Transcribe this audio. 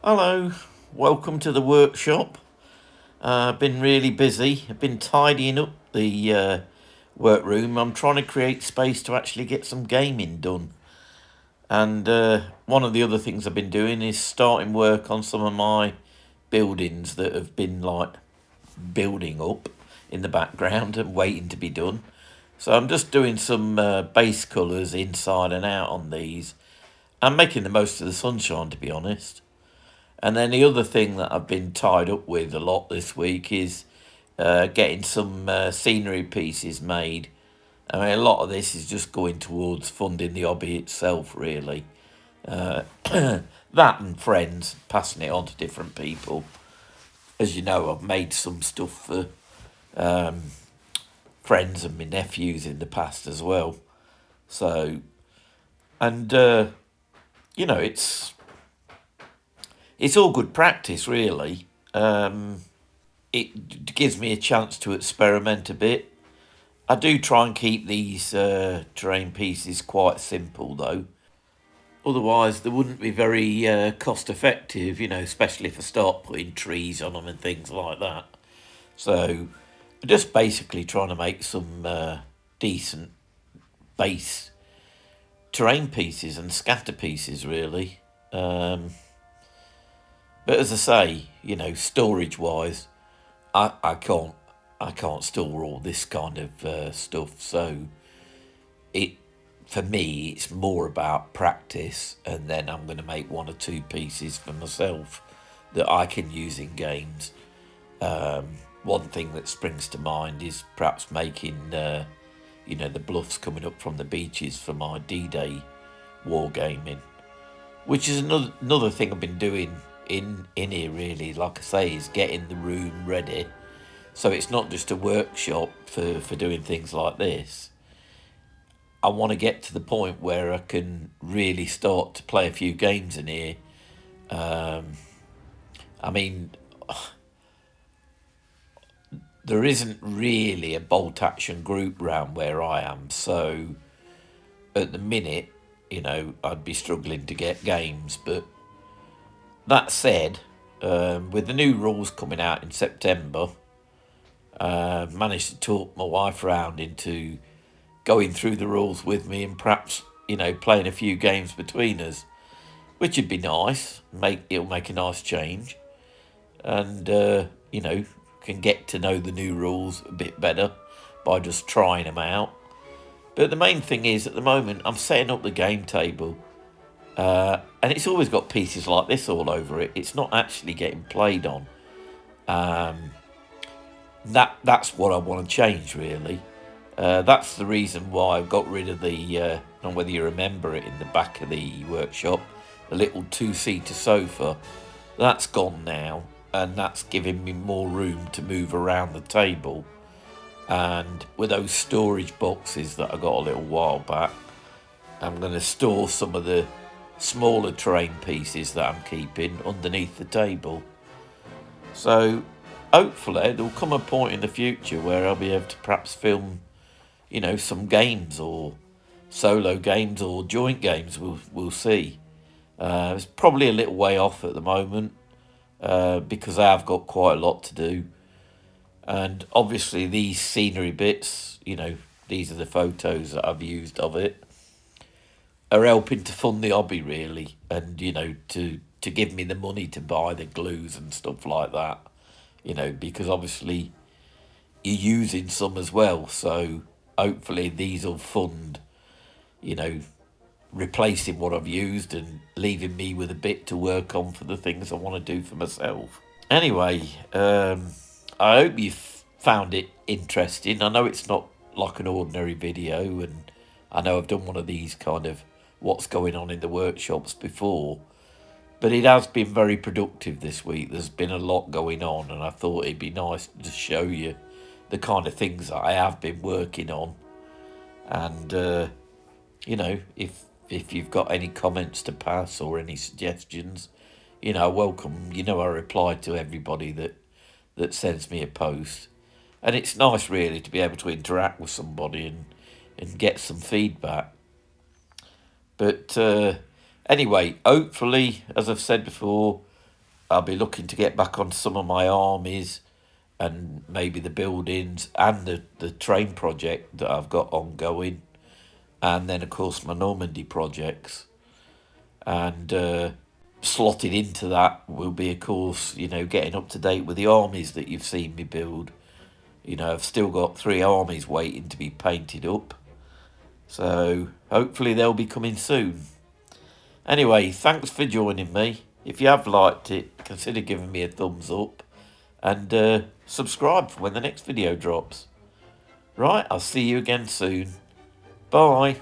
Hello, welcome to the workshop. I've been really busy. I've been tidying up the workroom. I'm trying to create space to actually get some gaming done. And one of the other things I've been doing is starting work on some of my buildings that have been like building up in the background and waiting to be done. So I'm just doing some base colours inside and out on these. I'm making the most of the sunshine, to be honest. And then the other thing that I've been tied up with a lot this week is getting some scenery pieces made. I mean, a lot of this is just going towards funding the hobby itself, really. That and friends, passing it on to different people. As you know, I've made some stuff for friends and my nephews in the past as well. So, and, it's all good practice, really. It gives me a chance to experiment a bit. I do try and keep these terrain pieces quite simple, though. Otherwise, they wouldn't be very cost effective, especially if I start putting trees on them and things like that. So, I'm just basically trying to make some decent base terrain pieces and scatter pieces, really. But as I say, storage wise, I can't store all this kind of stuff. So it for me, it's more about practice, and then I'm going to make one or two pieces for myself that I can use in games. One thing that springs to mind is perhaps making, the bluffs coming up from the beaches for my D-Day Wargaming, which is another thing I've been doing in here, really. Like I say, is getting the room ready, so it's not just a workshop for doing things like this. I want to get to the point where I can really start to play a few games in here. I mean, there isn't really a bolt action group round where I am, so at the minute, I'd be struggling to get games. But that said, with the new rules coming out in September, managed to talk my wife around into going through the rules with me and perhaps, playing a few games between us, which would be nice. It'll make a nice change. And, can get to know the new rules a bit better by just trying them out. But the main thing is, at the moment, I'm setting up the game table. And it's always got pieces like this all over it. It's not actually getting played on. That's what I want to change, really. That's the reason why I've got rid of the, I don't know whether you remember it, in the back of the workshop, the little two-seater sofa. That's gone now, and that's giving me more room to move around the table. And with those storage boxes that I got a little while back, I'm going to store some of the smaller terrain pieces that I'm keeping underneath the table. So hopefully there'll come a point in the future where I'll be able to perhaps film, some games, or solo games, or joint games. We'll see. It's probably a little way off at the moment, because I have got quite a lot to do. And obviously these scenery bits, these are the photos that I've used of it, are helping to fund the hobby, really, and, to give me the money to buy the glues and stuff like that, because obviously you're using some as well. So hopefully these will fund, replacing what I've used and leaving me with a bit to work on for the things I want to do for myself. Anyway, I hope you've found it interesting. I know it's not like an ordinary video, and I know I've done one of these kind of what's going on in the workshops before, but it has been very productive this week. There's been a lot going on, and I thought it'd be nice to show you the kind of things that I have been working on. And, if you've got any comments to pass or any suggestions, welcome. I reply to everybody that sends me a post. And it's nice, really, to be able to interact with somebody and get some feedback. But anyway, hopefully, as I've said before, I'll be looking to get back on some of my armies and maybe the buildings and the train project that I've got ongoing. And then, of course, my Normandy projects. And slotted into that will be, of course, getting up to date with the armies that you've seen me build. I've still got 3 armies waiting to be painted up. So hopefully they'll be coming soon. Anyway, thanks for joining me. If you have liked it, consider giving me a thumbs up. And subscribe for when the next video drops. Right, I'll see you again soon. Bye.